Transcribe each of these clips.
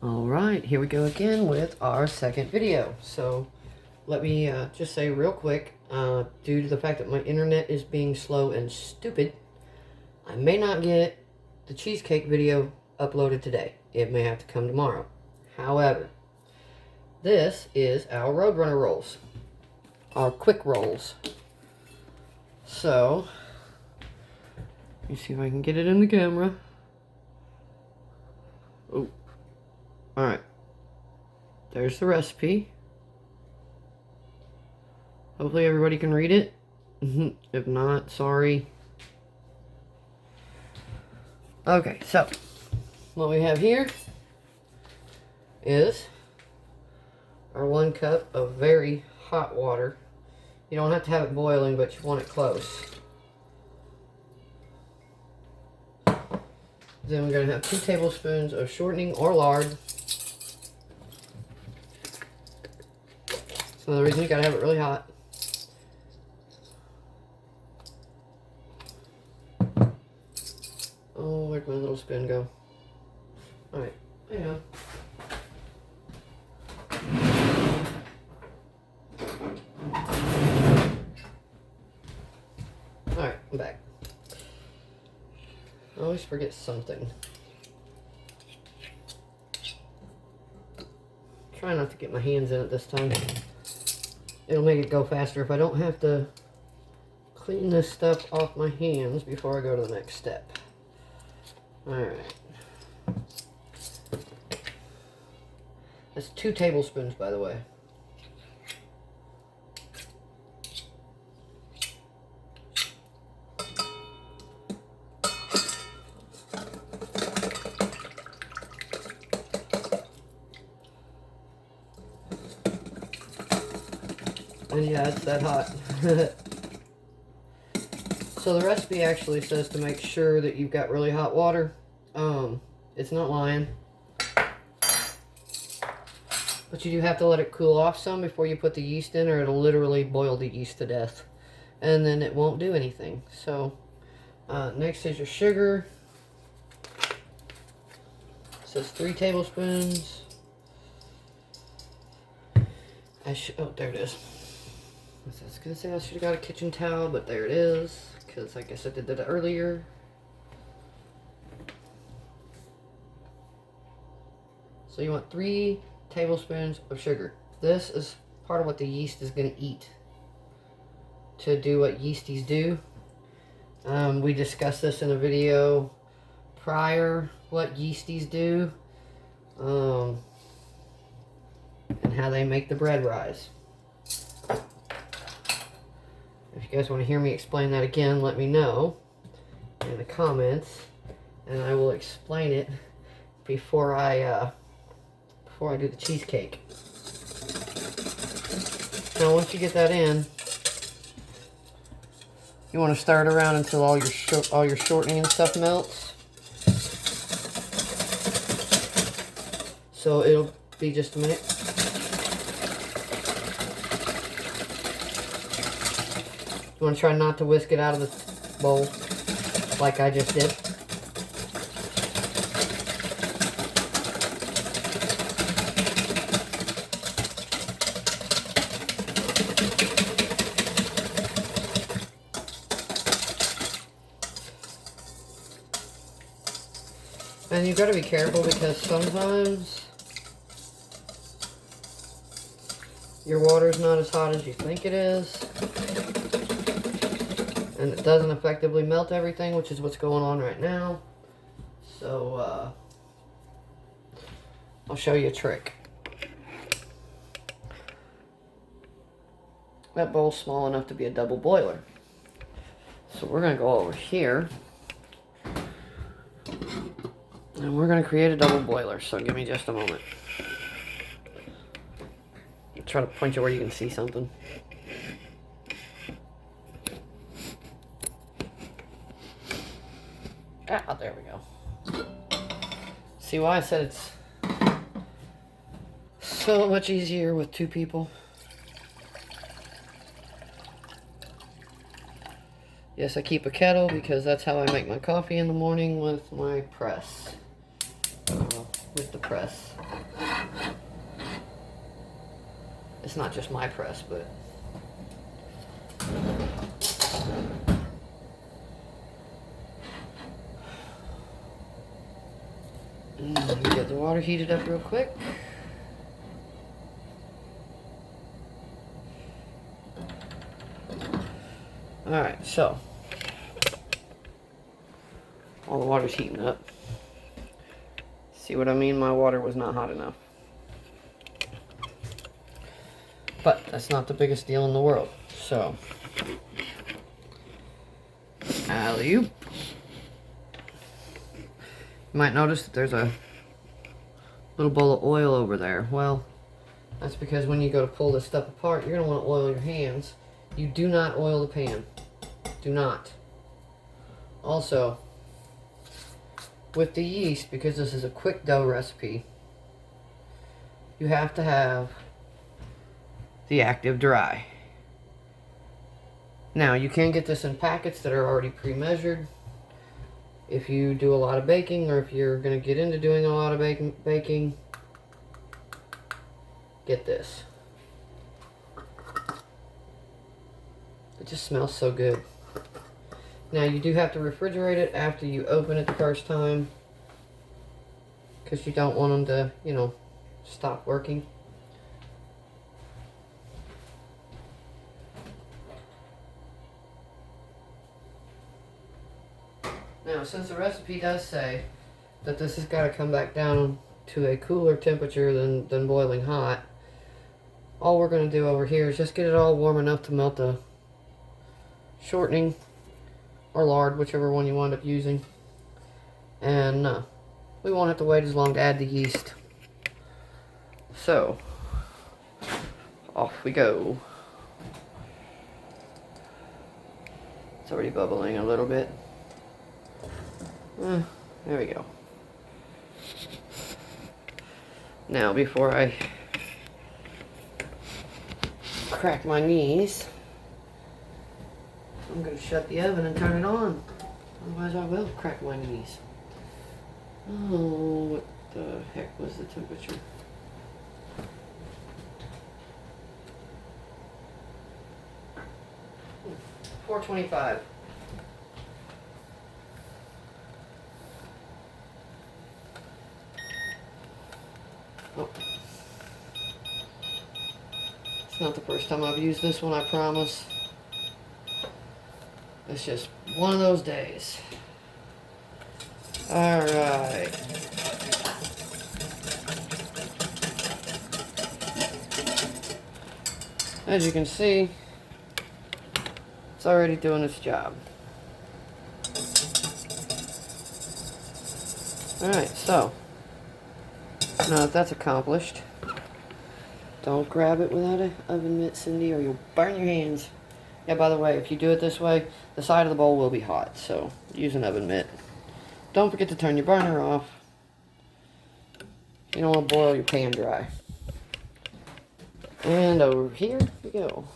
Alright, here we go again with our second video. So, let me just say real quick, due to the fact that my internet is being slow and stupid, I may not get the cheesecake video uploaded today. It may have to come tomorrow. However, this is our Roadrunner rolls. Our quick rolls. So, let me see if I can get it in the camera. Oh. Alright, there's the recipe. Hopefully everybody can read it. If not, sorry. Okay, so what we have here is our 1 cup of very hot water. You don't have to have it boiling, but you want it close. Then we're going to have 2 tablespoons of shortening or lard. So the reason you gotta have it really hot. Oh, where'd my little spoon go? Alright, there you go. Alright, I'm back. I always forget something. Try not to get my hands in it this time. It'll make it go faster if I don't have to clean this stuff off my hands before I go to the next step. Alright. That's 2 tablespoons, by the way. And yeah, it's that hot. So the recipe actually says to make sure that you've got really hot water. It's not lying. But you do have to let it cool off some before you put the yeast in, or it'll literally boil the yeast to death. And then it won't do anything. So, next is your sugar. It says 3 tablespoons. Oh, there it is. I was going to say I should have got a kitchen towel, but there it is, because I guess I did that earlier. So you want 3 tablespoons of sugar. This is part of what the yeast is going to eat to do what yeasties do. We discussed this in a video prior, what yeasties do, and how they make the bread rise. If you guys want to hear me explain that again, let me know in the comments, and I will explain it before I do the cheesecake. Now, once you get that in, you want to stir it around until all your shortening and stuff melts. So it'll be just a minute. You want to try not to whisk it out of the bowl like I just did. And you've got to be careful because sometimes your water's not as hot as you think it is. And it doesn't effectively melt everything, which is what's going on right now. So, I'll show you a trick. That bowl's small enough to be a double boiler. So we're going to go over here. And we're going to create a double boiler. So give me just a moment. I'll try to point you where you can see something. Ah, there we go. See why I said it's so much easier with 2 people? Yes, I keep a kettle because that's how I make my coffee in the morning with my press. with the press. It's not just my press, but get the water heated up real quick. Alright, so all the water's heating up. See what I mean? My water was not hot enough. But that's not the biggest deal in the world. So, alley-oop. You might notice that there's a little bowl of oil over there. Well, that's because when you go to pull this stuff apart, you're going to want to oil your hands. You do not oil the pan. Do not. Also, with the yeast, because this is a quick dough recipe, you have to have the active dry. Now, you can get this in packets that are already pre-measured. If you do a lot of baking, or if you're going to get into doing a lot of baking, get this. It just smells so good. Now, you do have to refrigerate it after you open it the first time, because you don't want them to, you know, stop working. Now, since the recipe does say that this has got to come back down to a cooler temperature than boiling hot, all we're going to do over here is just get it all warm enough to melt the shortening or lard, whichever one you wind up using. And we won't have to wait as long to add the yeast. So, off we go. It's already bubbling a little bit. There we go. Now, before I crack my knees, I'm going to shut the oven and turn it on. Otherwise I will crack my knees. Oh, what the heck was the temperature? Hmm, 425. Oh. It's not the first time I've used this one, I promise. It's just one of those days. Alright. As you can see, it's already doing its job. Alright, so now that that's accomplished, don't grab it without an oven mitt, Cindy, or you'll burn your hands. Yeah, by the way, if you do it this way, the side of the bowl will be hot, so use an oven mitt. Don't forget to turn your burner off. You don't want to boil your pan dry. And over here we go.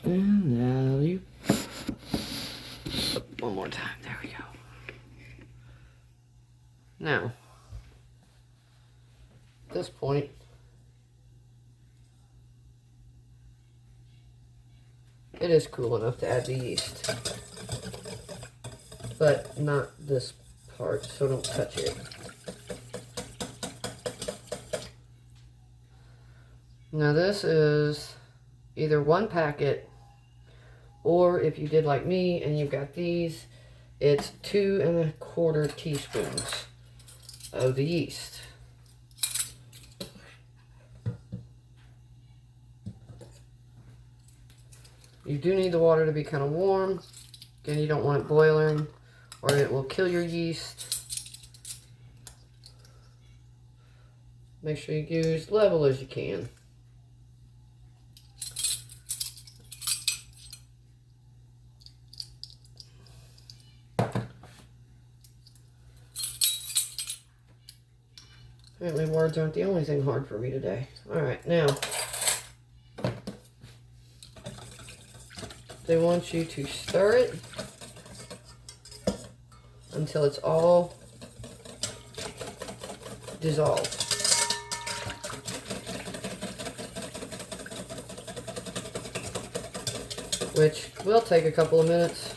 And now you... One more time. There we go. Now, at this point, it is cool enough to add the yeast, but not this part, so don't touch it. Now this is either one packet, or if you did like me and you've got these, it's 2 1/4 teaspoons of the yeast. You do need the water to be kind of warm. Again, you don't want it boiling, or it will kill your yeast. Make sure you use level as you can. Apparently words aren't the only thing hard for me today. Alright, now they want you to stir it until it's all dissolved. Which will take a couple of minutes.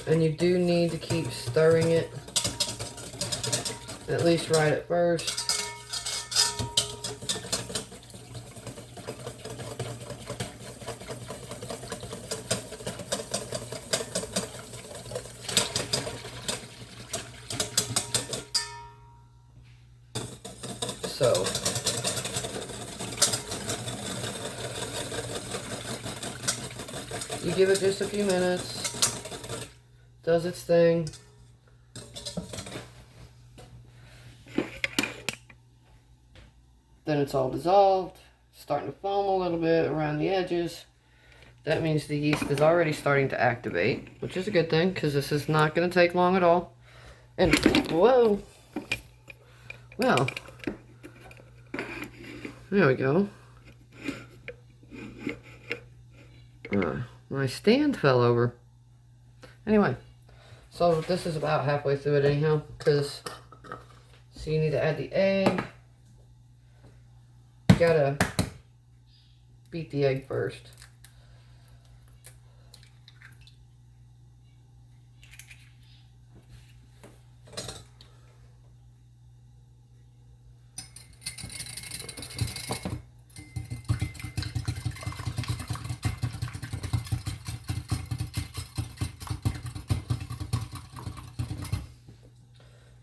And you do need to keep stirring it, at least right at first. So, you give it just a few minutes, does its thing. Then it's all dissolved, starting to foam a little bit around the edges. That means the yeast is already starting to activate, which is a good thing because this is not going to take long at all. And, whoa, well, there we go. My stand fell over. Anyway, so this is about halfway through it anyhow, because, so you need to add the egg. You gotta beat the egg first.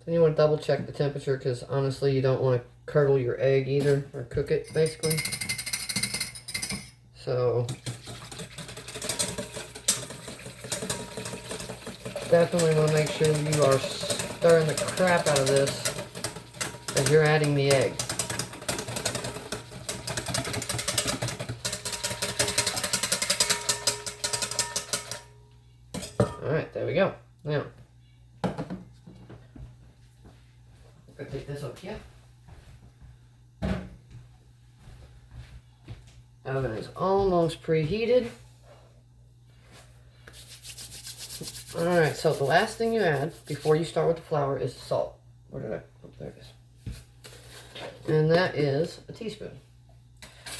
Then you want to double check the temperature because honestly you don't want to curdle your egg either, or cook it basically. So definitely want to make sure you are stirring the crap out of this as you're adding the egg. Alright, there we go. Now, I'm going to take this up here. Oven is almost preheated. Alright, so the last thing you add before you start with the flour is salt. Where did I? Oh, there it is. And that is a teaspoon.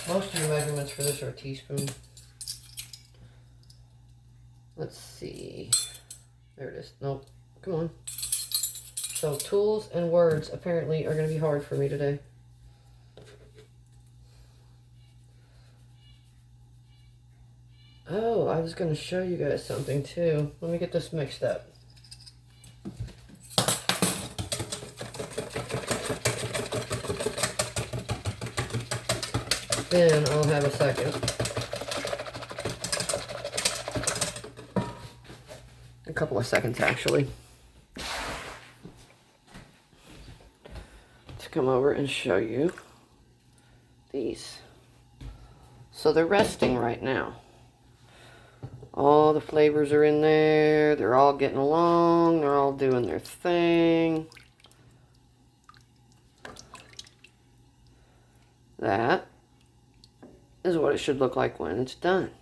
Most of your measurements for this are a teaspoon. Let's see. There it is. Nope. Come on. So tools and words apparently are going to be hard for me today. Oh, I was going to show you guys something too. Let me get this mixed up. Then I'll have a second. A couple of seconds actually. To come over and show you these. So they're resting right now. All the flavors are in there. They're all getting along. They're all doing their thing. That is what it should look like when it's done.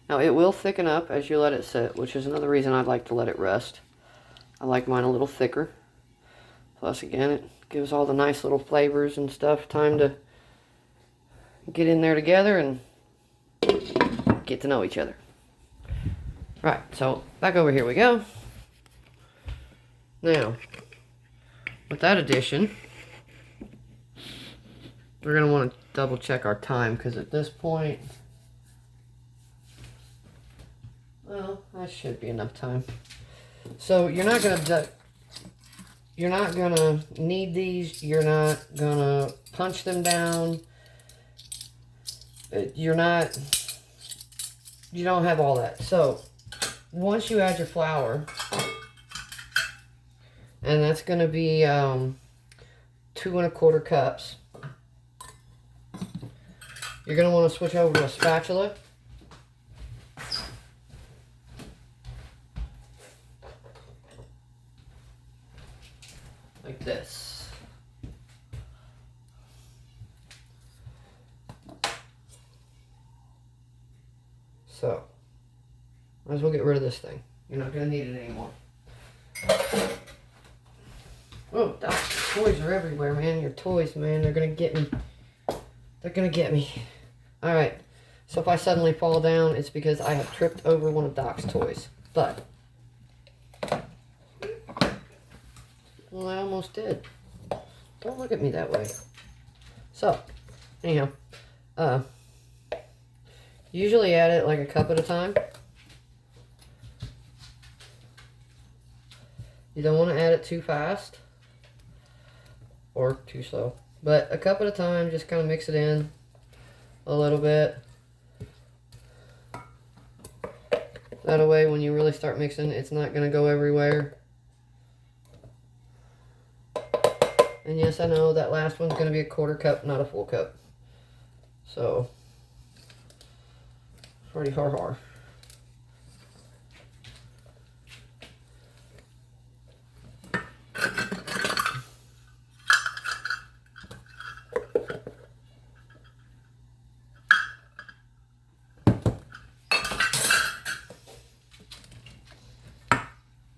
Now it will thicken up as you let it sit, which is another reason I'd like to let it rest. I like mine a little thicker. Plus again, it gives all the nice little flavors and stuff time to get in there together and get to know each other. Right, so back over here we go. Now, with that addition, we're going to want to double check our time because at this point, well, that should be enough time. So you're not going to knead these. You're not going to punch them down. You don't have all that. So once you add your flour, and that's going to be 2 1/4 cups, you're going to want to switch over to a spatula. Like this. So, might as well get rid of this thing. You're not going to need it anymore. Oh, toys are everywhere, man. Your toys, man, they're going to get me. They're going to get me. Alright, so if I suddenly fall down, it's because I have tripped over one of Doc's toys. But, well, I almost did. Don't look at me that way. So, anyhow, usually add it like a cup at a time. You don't want to add it too fast or too slow, but a cup at a time. Just kind of mix it in a little bit. That way, when you really start mixing, it's not going to go everywhere. And yes, I know that last one's going to be a quarter cup, not a full cup. So, pretty hard.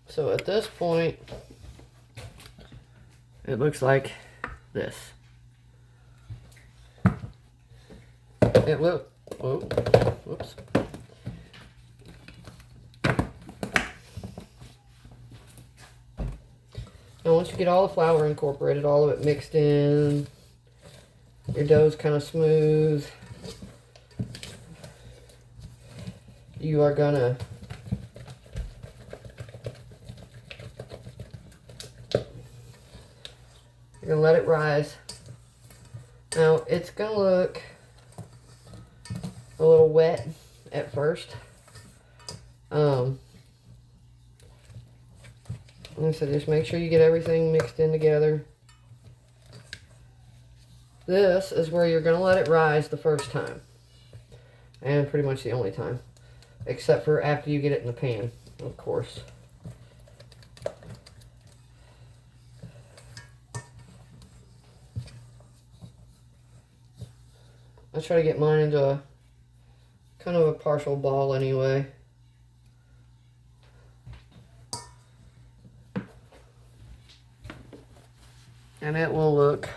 So at this point, it looks like this. It will. Oh, whoops. Now once you get all the flour incorporated, all of it mixed in, your dough's kind of smooth, you are gonna let it rise. Now it's gonna look a little wet at first. Like I said, just make sure you get everything mixed in together. This is where you're gonna let it rise the first time, and pretty much the only time, except for after you get it in the pan, of course. I try to get mine into a kind of a partial ball anyway. And it will look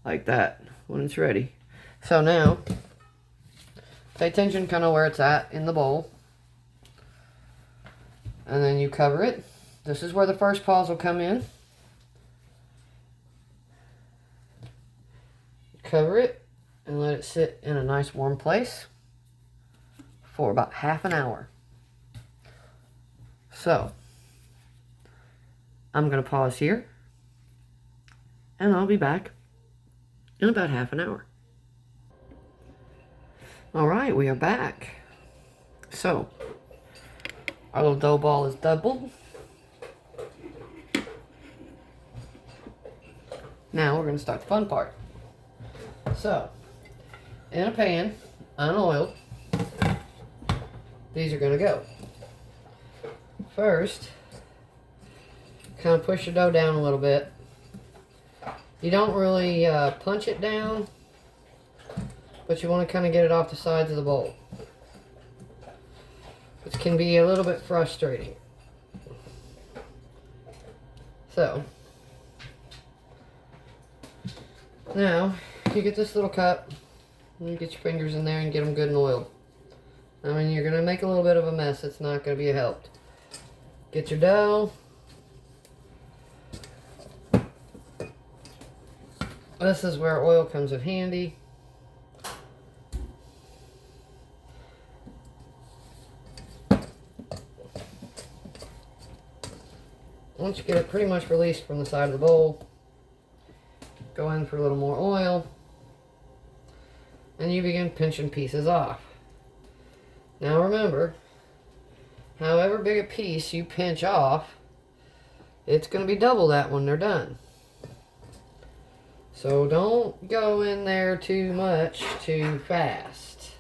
like that when it's ready. So now, pay attention kind of where it's at in the bowl. And then you cover it. This is where the first pause will come in. Cover it and let it sit in a nice warm place for about half an hour. So, I'm going to pause here, and I'll be back in about half an hour. Alright, we are back. So, our little dough ball is doubled. Now we're going to start the fun part. So, in a pan, unoiled, these are going to go. First, kind of push your dough down a little bit. You don't really punch it down, but you want to kind of get it off the sides of the bowl, which can be a little bit frustrating. So, now, you get this little cup, and you get your fingers in there and get them good and oiled. I mean, you're going to make a little bit of a mess. It's not going to be a help. Get your dough. This is where oil comes in handy. Once you get it pretty much released from the side of the bowl, go in for a little more oil, and you begin pinching pieces off. Now remember, however big a piece you pinch off, it's going to be double that when they're done. So don't go in there too much too fast.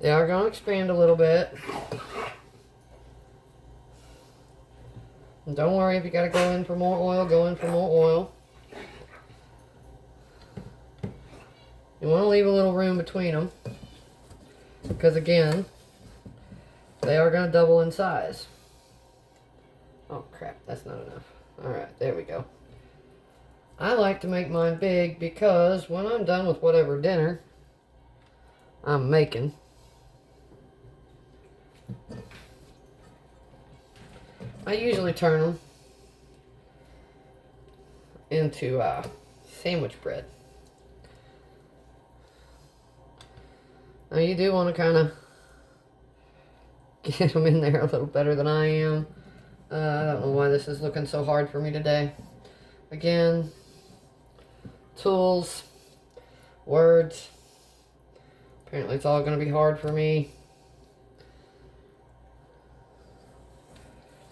They are going to expand a little bit. And don't worry if you got to go in for more oil, go in for more oil. You want to leave a little room between them, because again, they are going to double in size. Oh crap, that's not enough. Alright, there we go. I like to make mine big because when I'm done with whatever dinner I'm making, I usually turn them into sandwich bread. Now you do want to kind of get them in there a little better than I am. I don't know why this is looking so hard for me today. Again, tools, words. Apparently it's all going to be hard for me.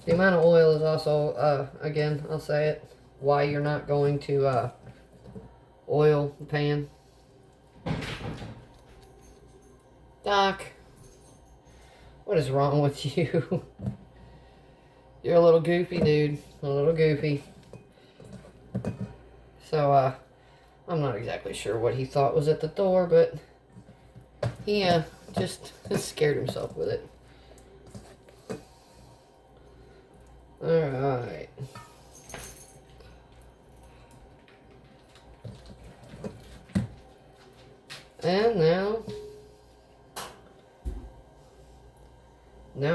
The amount of oil is also, again, I'll say it, why you're not going to oil the pan. Doc, what is wrong with you? You're a little goofy, dude. A little goofy. So, I'm not exactly sure what he thought was at the door, but he just scared himself with it. Alright. And now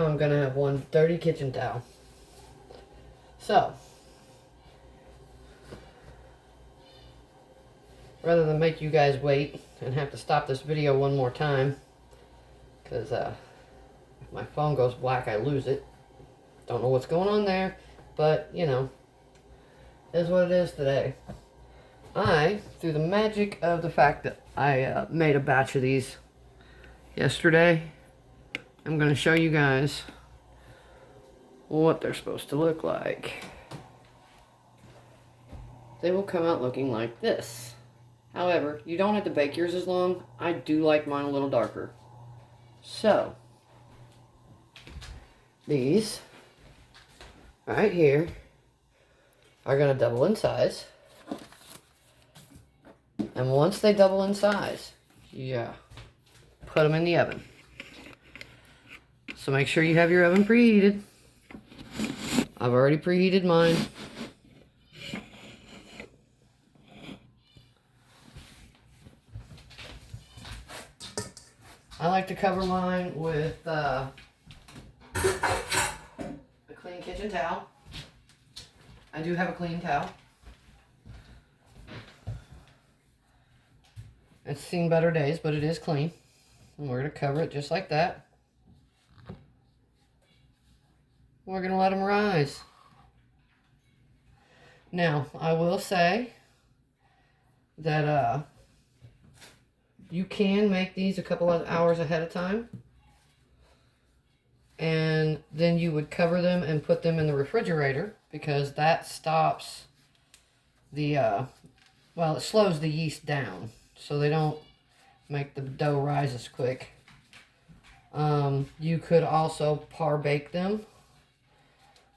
I'm going to have one dirty kitchen towel. So, rather than make you guys wait and have to stop this video one more time, because if my phone goes black, I lose it. Don't know what's going on there, but, you know, is what it is today. Through the magic of the fact that I made a batch of these yesterday, I'm going to show you guys what they're supposed to look like. They will come out looking like this. However, you don't have to bake yours as long. I do like mine a little darker. So, these right here are going to double in size. And once they double in size, put them in the oven. So make sure you have your oven preheated. I've already preheated mine. I like to cover mine with a clean kitchen towel. I do have a clean towel. It's seen better days, but it is clean. And we're going to cover it just like that. We're going to let them rise. Now, I will say that you can make these a couple of hours ahead of time. And then you would cover them and put them in the refrigerator, because that stops the, well, it slows the yeast down, so they don't make the dough rise as quick. You could also par bake them,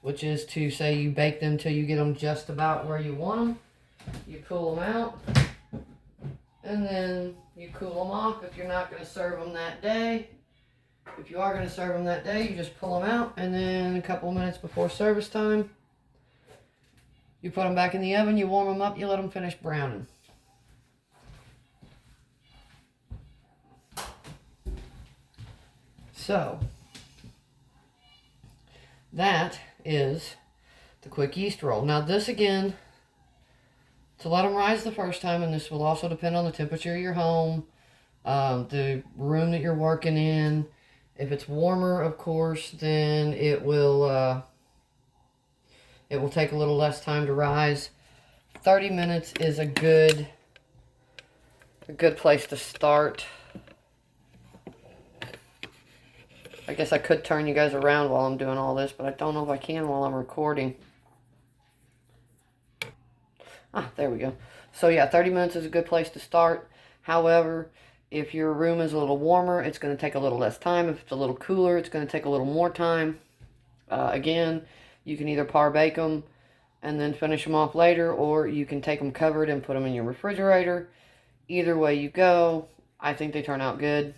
which is to say you bake them till you get them just about where you want them. You pull them out, and then you cool them off if you're not going to serve them that day. If you are going to serve them that day, you just pull them out, and then a couple of minutes before service time, you put them back in the oven, you warm them up, you let them finish browning. So, that is the quick yeast roll. Now this again, to let them rise the first time, and this will also depend on the temperature of your home, the room that you're working in. If it's warmer, of course, then it will take a little less time to rise. 30 minutes is a good place to start. I guess I could turn you guys around while I'm doing all this, but I don't know if I can while I'm recording. There we go. So yeah, 30 minutes is a good place to start. However, if your room is a little warmer, it's going to take a little less time. If it's a little cooler, it's going to take a little more time. Again, you can either par bake them and then finish them off later, or you can take them covered and put them in your refrigerator. either way you go, I think they turn out good.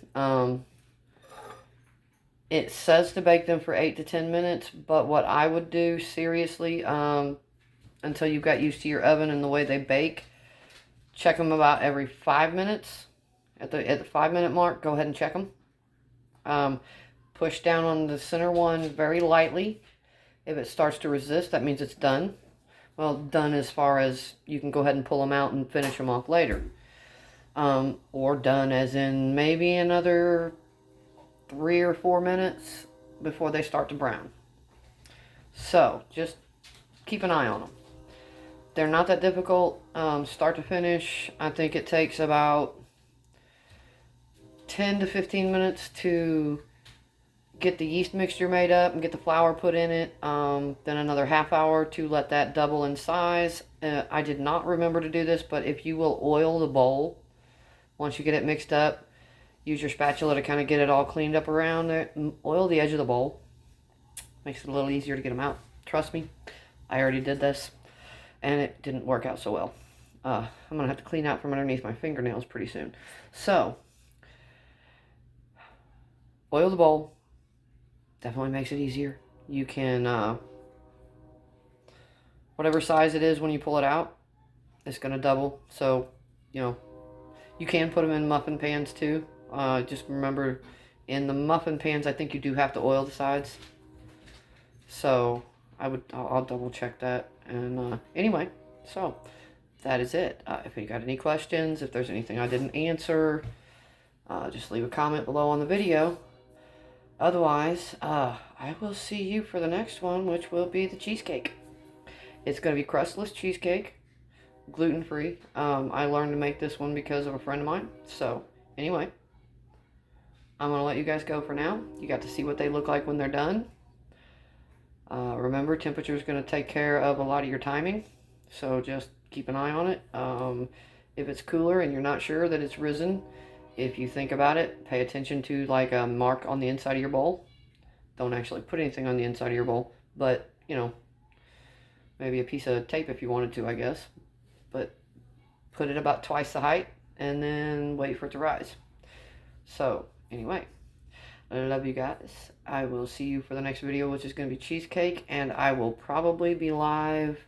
It says to bake them for 8 to 10 minutes, but what I would do, seriously, until you've got used to your oven and the way they bake, check them about every 5 minutes. At the 5-minute mark, go ahead and check them. Push down on the center one very lightly. If it starts to resist, that means it's done. Well, done as far as you can go ahead and pull them out and finish them off later. Or done as in maybe another 3 or 4 minutes before they start to brown. So, just keep an eye on them. They're not that difficult, start to finish. I think it takes about 10 to 15 minutes to get the yeast mixture made up and get the flour put in it. Then another half hour to let that double in size. I did not remember to do this, but if you will oil the bowl, once you get it mixed up, use your spatula to kind of get it all cleaned up around it. Oil the edge of the bowl. Makes it a little easier to get them out. Trust me, I already did this, and it didn't work out so well. I'm going to have to clean out from underneath my fingernails pretty soon. So, oil the bowl. Definitely makes it easier. You can, whatever size it is when you pull it out, it's going to double. So, you know, you can put them in muffin pans too. Just remember, in the muffin pans, I think you do have to oil the sides. So, I'll double check that. And anyway, so that is it. If you got any questions, if there's anything I didn't answer, just leave a comment below on the video. Otherwise, I will see you for the next one, which will be the cheesecake. It's going to be crustless cheesecake, gluten-free. I learned to make this one because of a friend of mine. So, anyway, I'm going to let you guys go for now. You got to see what they look like when they're done. Remember, temperature is going to take care of a lot of your timing. So, just keep an eye on it. If it's cooler and you're not sure that it's risen, if you think about it, pay attention to like a mark on the inside of your bowl. Don't actually put anything on the inside of your bowl, but, you know, maybe a piece of tape if you wanted to, I guess. But put it about twice the height and then wait for it to rise. So, anyway, I love you guys. I will see you for the next video, which is going to be cheesecake, and I will probably be live.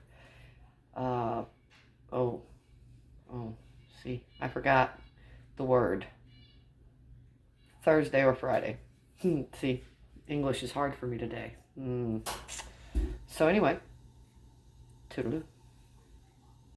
See, I forgot the word. Thursday or Friday. See, English is hard for me today. So anyway, toodaloo.